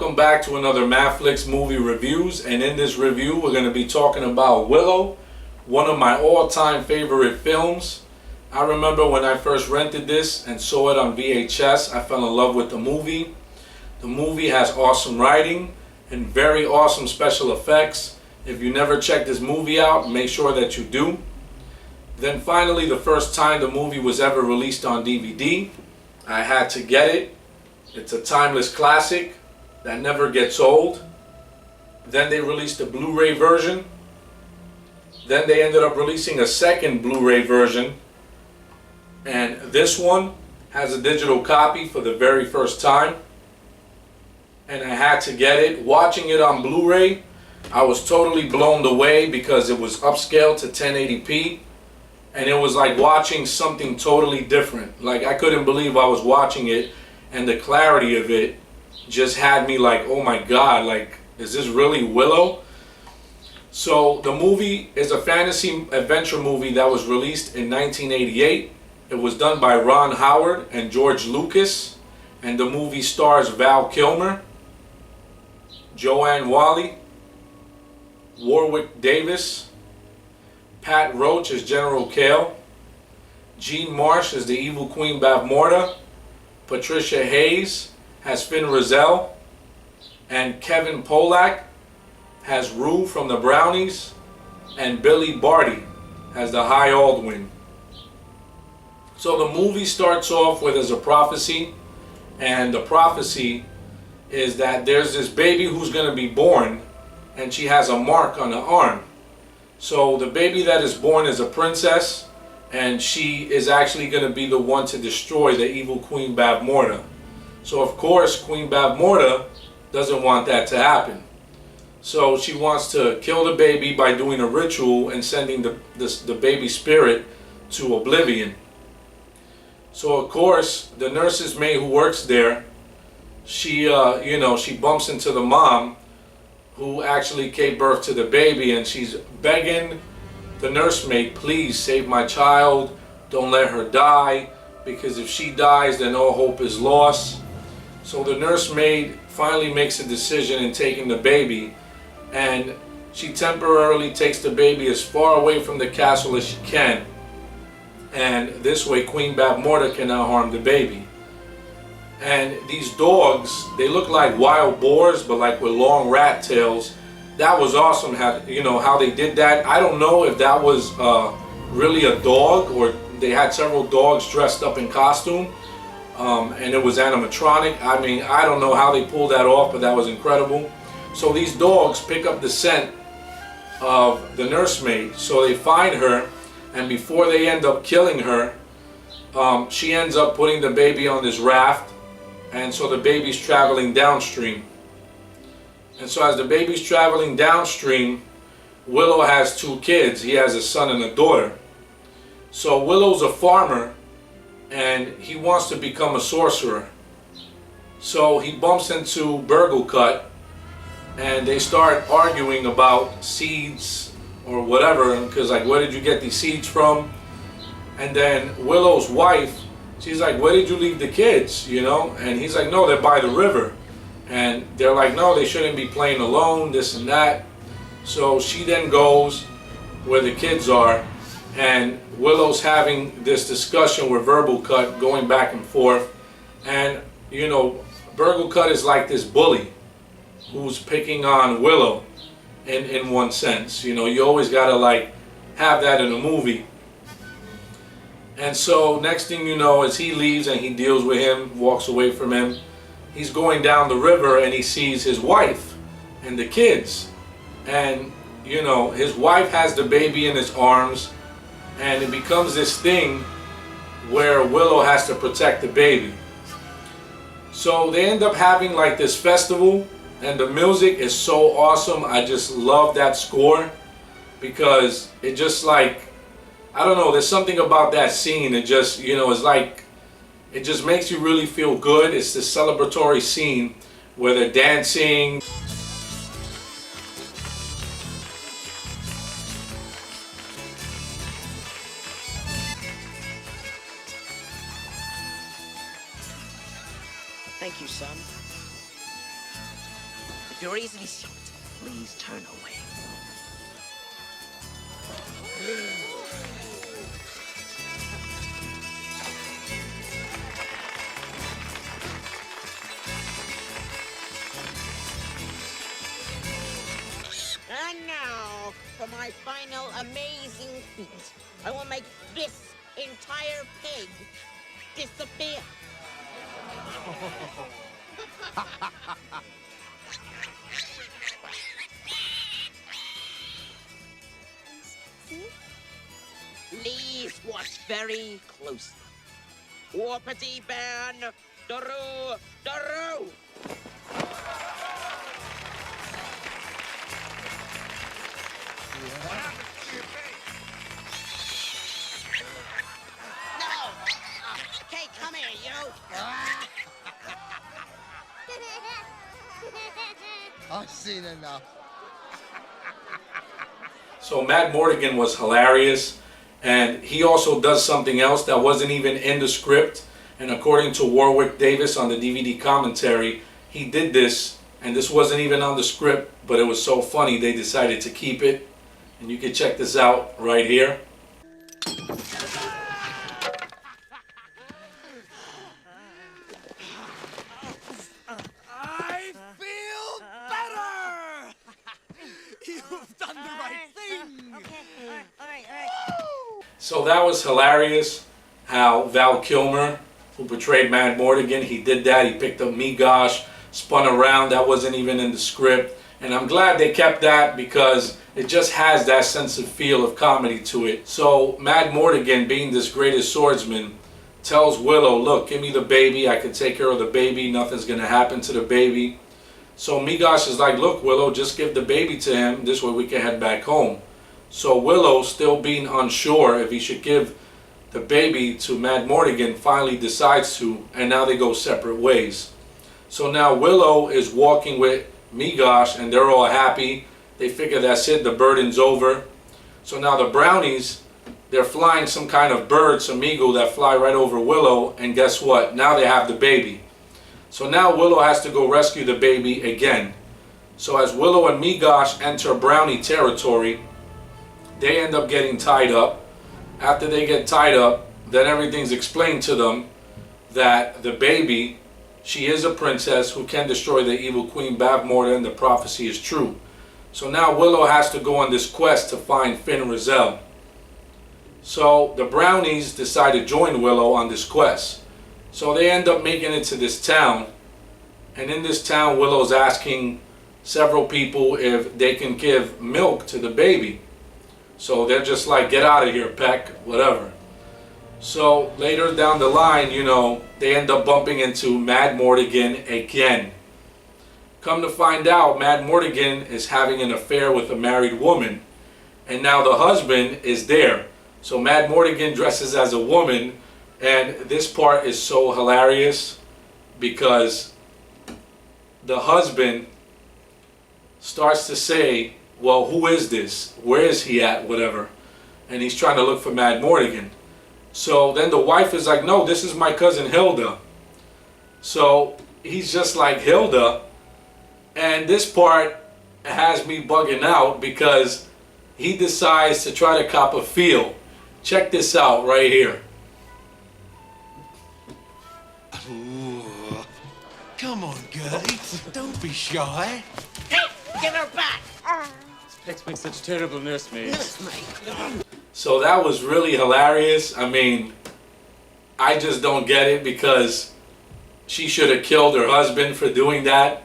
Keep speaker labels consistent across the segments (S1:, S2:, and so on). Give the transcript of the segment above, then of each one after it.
S1: Welcome back to another MADFLIX Movie Reviews, and in this review we're going to be talking about Willow, one of my all-time favorite films. I remember when I first rented this and saw it on VHS, I fell in love with the movie. The movie has awesome writing and very awesome special effects. If you never checked this movie out, make sure that you do. Then finally, the first time the movie was ever released on DVD, I had to get it. It's a timeless classic that never gets old. Then they released a Blu-ray version. Then they ended up releasing a second Blu-ray version. And this one has a digital copy for the very first time. And I had to get it. Watching it on Blu-ray, I was totally blown away because it was upscaled to 1080p. And it was like watching something totally different. Like, I couldn't believe I was watching it. And the clarity of it just had me like, oh my God, like, is this really Willow? So the movie is a fantasy adventure movie that was released in 1988. It was done by Ron Howard and George Lucas. And the movie stars Val Kilmer, Joanne Whalley, Warwick Davis, Pat Roach as General Kale, Jean Marsh as the evil Queen Bavmorda, Patricia Hayes has Finn Rizal, and Kevin Pollak has Rue from the Brownies, and Billy Barty has the High Aldwin. So the movie starts off with as a prophecy, and the prophecy is that there's this baby who's going to be born, and she has a mark on the arm. So the baby that is born is a princess, and she is actually going to be the one to destroy the evil Queen Bavmorda. So of course Queen Bavmorda doesn't want that to happen. So she wants to kill the baby by doing a ritual and sending the baby spirit to oblivion. So of course the nurse's maid who works there, she she bumps into the mom who actually gave birth to the baby, and she's begging the nursemaid, please save my child, don't let her die, because if she dies then all hope is lost. So the nursemaid finally makes a decision in taking the baby, and she temporarily takes the baby as far away from the castle as she can, and this way Queen Bavmorda cannot harm the baby. And these dogs, they look like wild boars but like with long rat tails. That was awesome how they did that. I don't know if that was really a dog or they had several dogs dressed up in costume. And it was animatronic. I mean, I don't know how they pulled that off, but that was incredible. So these dogs pick up the scent of the nursemaid. So they find her, and before they end up killing her, she ends up putting the baby on this raft, and so the baby's traveling downstream. And so as the baby's traveling downstream, Willow has two kids. He has a son and a daughter. So Willow's a farmer, and he wants to become a sorcerer. So he bumps into Burglecut, and they start arguing about seeds or whatever, because like, where did you get these seeds from? And then Willow's wife, she's like, where did you leave the kids, And he's like, no, they're by the river. And they're like, no, they shouldn't be playing alone, this and that. So she then goes where the kids are, and Willow's having this discussion with Burglecut, going back and forth. And, Burglecut is like this bully who's picking on Willow in one sense. You always gotta like have that in a movie. And so next thing you know, as he leaves and he deals with him, walks away from him, he's going down the river and he sees his wife and the kids. And, his wife has the baby in his arms, and it becomes this thing where Willow has to protect the baby. So they end up having like this festival, and the music is so awesome. I just love that score because it just like, I don't know, there's something about that scene. It just, it's like, it just makes you really feel good. It's this celebratory scene where they're dancing.
S2: Thank you, son. If you're easily shocked, please turn away. And now, for my final amazing feat, I will make this entire pig disappear. Please watch very closely. Whoopity ban, daroo, daroo. No! Okay, come here, you.
S3: I've seen enough.
S1: So Matt Mordigan was hilarious, and he also does something else that wasn't even in the script, and according to Warwick Davis on the DVD commentary, he did this, and this wasn't even on the script, but it was so funny they decided to keep it, and you can check this out right here.
S4: I feel better! You've done the right thing!
S5: Okay, all right.
S1: So that was hilarious how Val Kilmer, who portrayed Matt Mordigan, he did that. He picked up Me Gosh, spun around. That wasn't even in the script. And I'm glad they kept that because it just has that sense of feel of comedy to it. So Matt Mordigan, being this greatest swordsman, tells Willow, look, give me the baby. I can take care of the baby. Nothing's going to happen to the baby. So Me Gosh is like, look, Willow, just give the baby to him. This way we can head back home. So Willow, still being unsure if he should give the baby to Matt Mordigan, finally decides to, and now they go separate ways. So now Willow is walking with Me Gosh, and they're all happy. They figure that's it, the burden's over. So now the brownies, they're flying some kind of bird, some eagle that fly right over Willow, and guess what? Now they have the baby. So now Willow has to go rescue the baby again. So as Willow and Me Gosh enter brownie territory, they end up getting tied up. After they get tied up, then everything's explained to them that the baby, she is a princess who can destroy the evil Queen Bavmorda, and the prophecy is true. So now Willow has to go on this quest to find Finn Rizal. So the brownies decide to join Willow on this quest. So they end up making it to this town. And in this town, Willow's asking several people if they can give milk to the baby. So they're just like, get out of here, Peck, whatever. So later down the line, you know, they end up bumping into Matt Mordigan again. Come to find out, Matt Mordigan is having an affair with a married woman. And now the husband is there. So Matt Mordigan dresses as a woman. And this part is so hilarious because the husband starts to say, well, who is this? Where is he at? Whatever. And he's trying to look for Matt Mordigan. So then the wife is like, no, this is my cousin Hilda. So he's just like, Hilda. And this part has me bugging out because he decides to try to cop a feel. Check this out right here.
S4: Ooh. Come on, girlie. Don't be shy.
S2: Hey, give her back!
S6: Peck's been such a terrible nursemaid.
S1: So that was really hilarious. I mean, I just don't get it because she should have killed her husband for doing that.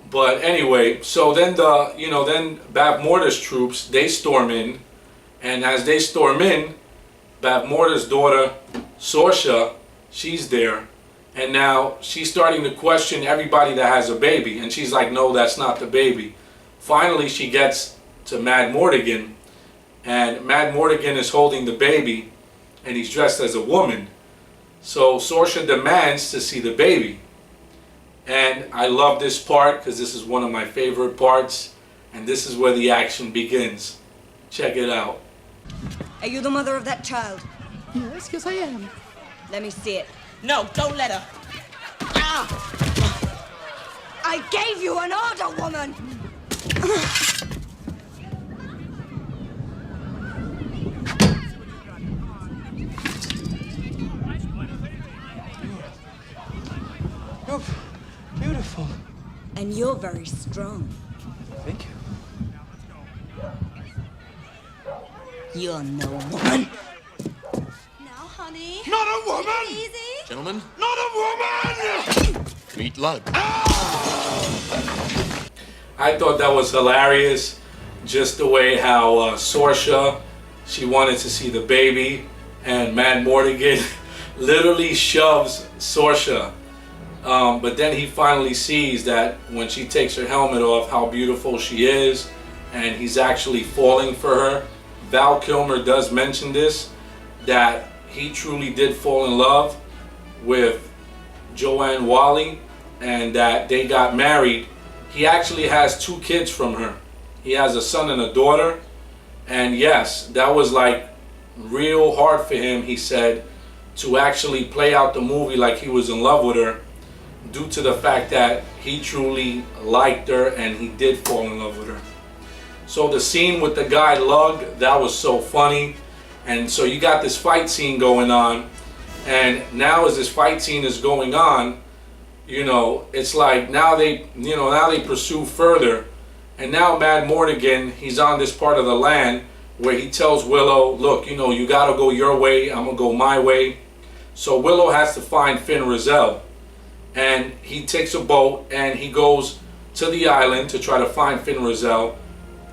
S1: But anyway, so then then Bavmorda's troops, they storm in, and as they storm in, Bavmorda's daughter, Sorsha, she's there, and now she's starting to question everybody that has a baby, and she's like, no, that's not the baby. Finally, she gets to Matt Mordigan, and Matt Mordigan is holding the baby, and he's dressed as a woman. So Sorsha demands to see the baby. And I love this part because this is one of my favorite parts, and this is where the action begins. Check it out.
S5: Are you the mother of that child?
S3: Yes, I am.
S5: Let me see it.
S2: No, don't let her. Ah!
S5: I gave you an order, woman!
S4: You're beautiful.
S5: And you're very strong.
S4: Thank you.
S5: You're no woman.
S7: Now, honey.
S4: Not a woman!
S7: Easy.
S4: Gentlemen, not a woman! Meat lug.
S1: I thought that was hilarious, just the way how Saoirse, she wanted to see the baby, and Matt Mortigan literally shoves Saoirse. But then he finally sees that when she takes her helmet off, how beautiful she is, and he's actually falling for her. Val Kilmer does mention this, that he truly did fall in love with Joanne Whalley, and that they got married. He actually has 2 kids from her. He has a son and a daughter. And yes, that was like real hard for him, he said, to actually play out the movie like he was in love with her, due to the fact that he truly liked her and he did fall in love with her. So the scene with the guy Lug, that was so funny. And so you got this fight scene going on, and now as this fight scene is going on, you know, it's like now they pursue further. And now Mad Mortigan, he's on this part of the land where he tells Willow, look, you know, you gotta go your way, I'm gonna go my way. So Willow has to find Finn Rizal. And he takes a boat and he goes to the island to try to find Finn Rizal.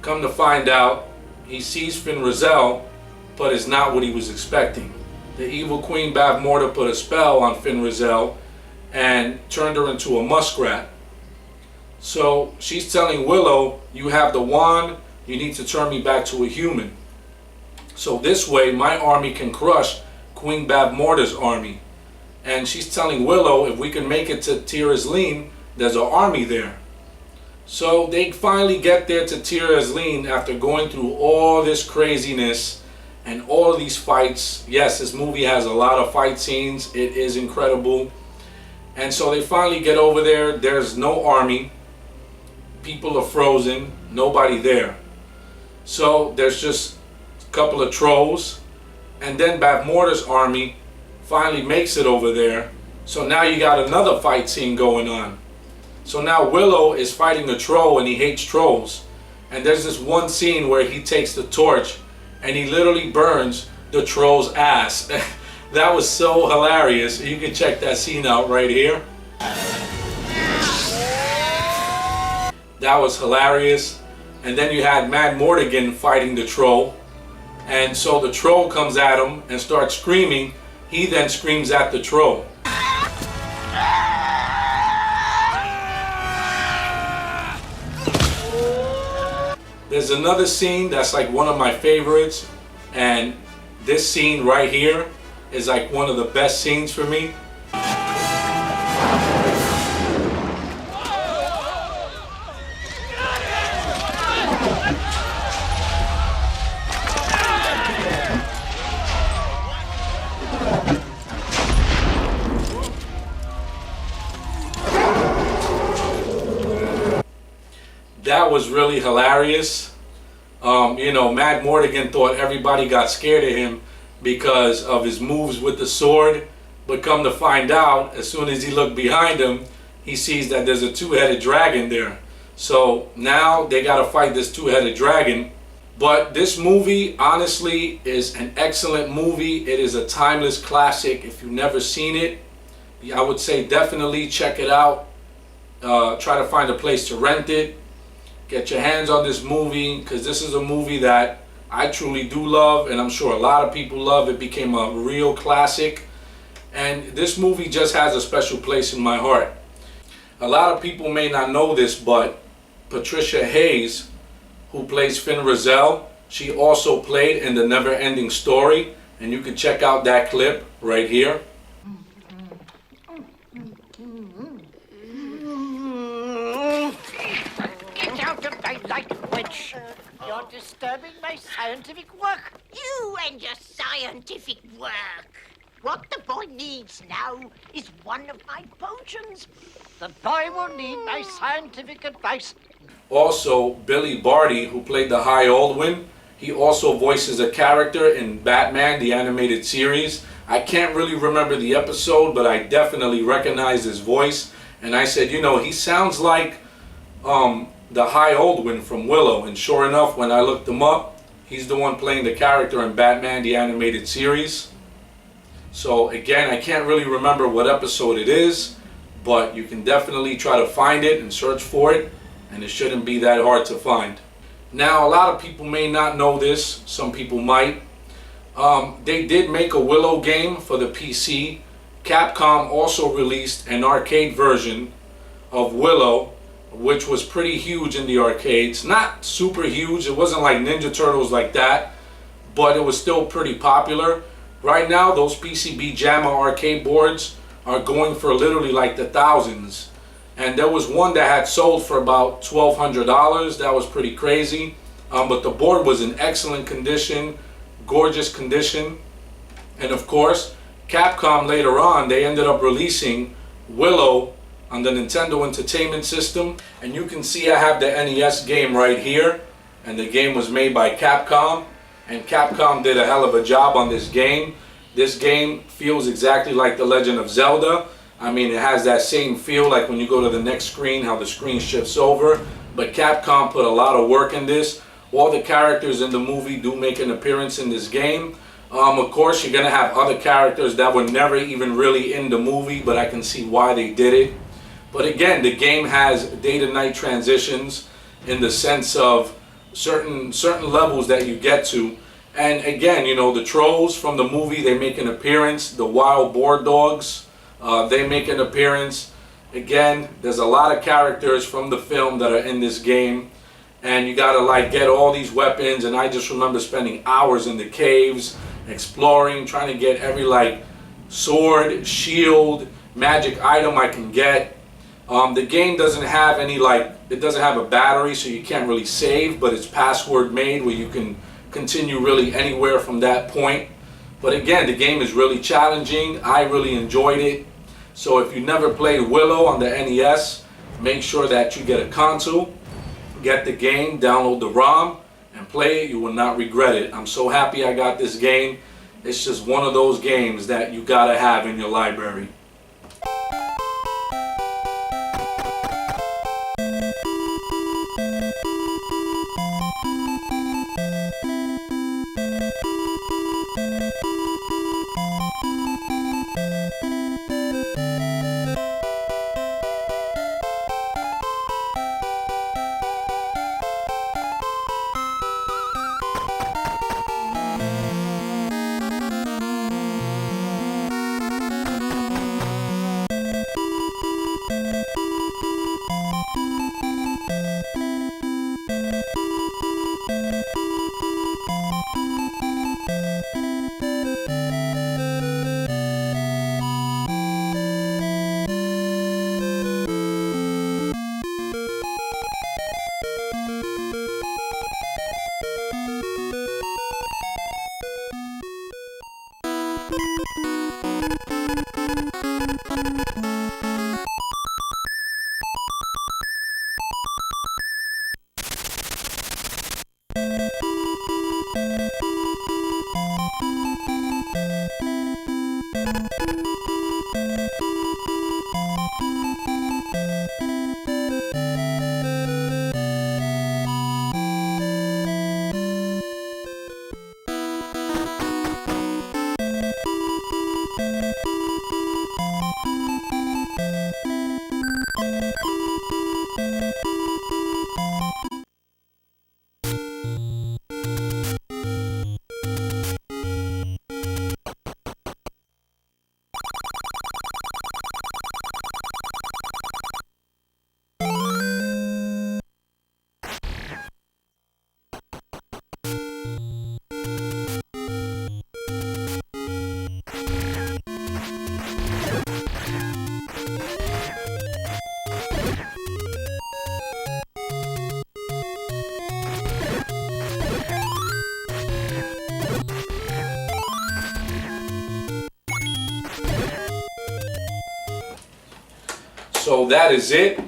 S1: Come to find out, he sees Finn Rizal, but it's not what he was expecting. The evil Queen Bavmorda put a spell on Finn Rizal and turned her into a muskrat. So she's telling Willow, you have the wand, you need to turn me back to a human. So this way my army can crush Queen Bavmorda's army. And she's telling Willow, if we can make it to Tir Asleen, there's an army there. So they finally get there to Tir Asleen after going through all this craziness and all of these fights. Yes, this movie has a lot of fight scenes. It is incredible. And so they finally get over there. There's no army. People are frozen. Nobody there. So there's just a couple of trolls. And then Bavmorda's army finally makes it over there. So now you got another fight scene going on. So now Willow is fighting a troll and he hates trolls. And there's this one scene where he takes the torch and he literally burns the troll's ass. That was so hilarious. You can check that scene out right here. That was hilarious. And then you had Mad Mortigan fighting the troll. And so the troll comes at him and starts screaming. He then screams at the troll. There's another scene that's like one of my favorites, and this scene right here is like one of the best scenes for me. That was really hilarious. You know, Mad Mortigan thought everybody got scared of him because of his moves with the sword. But come to find out, as soon as he looked behind him, he sees that there's a 2-headed dragon there. So now they got to fight this 2-headed dragon. But this movie, honestly, is an excellent movie. It is a timeless classic. If you've never seen it, I would say definitely check it out. Try to find a place to rent it. Get your hands on this movie, because this is a movie that I truly do love, and I'm sure a lot of people love. It became a real classic, and this movie just has a special place in my heart. A lot of people may not know this, but Patricia Hayes, who plays Finn Rizal, she also played in The Never Ending Story, and you can check out that clip right here.
S2: Get out of my light, witch! You're disturbing my scientific work. You and your scientific work. What the boy needs now is one of my potions. The boy will need my scientific advice.
S1: Also, Billy Barty, who played the High Aldwin, he also voices a character in Batman, the animated series. I can't really remember the episode, but I definitely recognize his voice. And I said, you know, he sounds like the High Aldwin from Willow. And sure enough, when I looked him up, he's the one playing the character in Batman, the animated series. So again, I can't really remember what episode it is, but you can definitely try to find it and search for it, and it shouldn't be that hard to find. Now, a lot of people may not know this, some people might. They did make a Willow game for the PC. Capcom also released an arcade version of Willow, which was pretty huge in the arcades. Not super huge, it wasn't like Ninja Turtles like that, but it was still pretty popular. Right now, those PCB JAMA arcade boards are going for literally like the thousands. And there was one that had sold for about $1,200. That was pretty crazy. But the board was in excellent condition, gorgeous condition. And of course, Capcom later on, they ended up releasing Willow on the Nintendo Entertainment System. And you can see I have the NES game right here. And the game was made by Capcom. And Capcom did a hell of a job on this game. This game feels exactly like The Legend of Zelda. I mean, it has that same feel like when you go to the next screen, how the screen shifts over. But Capcom put a lot of work in this. All the characters in the movie do make an appearance in this game. Of course, you're going to have other characters that were never even really in the movie, but I can see why they did it. But again, the game has day to night transitions in the sense of certain levels that you get to. And again, you know, the trolls from the movie, they make an appearance. The wild boar dogs, they make an appearance. Again, there's a lot of characters from the film that are in this game, and you gotta like get all these weapons. And I just remember spending hours in the caves exploring, trying to get every like sword, shield, magic item I can get. The game doesn't have any like, it doesn't have a battery, so you can't really save, but it's password made where you can continue really anywhere from that point. But again, the game is really challenging. I really enjoyed it. So if you never played Willow on the NES, make sure that you get a console, get the game, download the ROM, and play it. You will not regret it. I'm so happy I got this game. It's just one of those games that you gotta have in your library. So that is it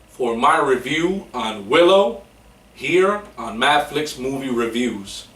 S1: for my review on Willow here on MADFLIX Movie Reviews.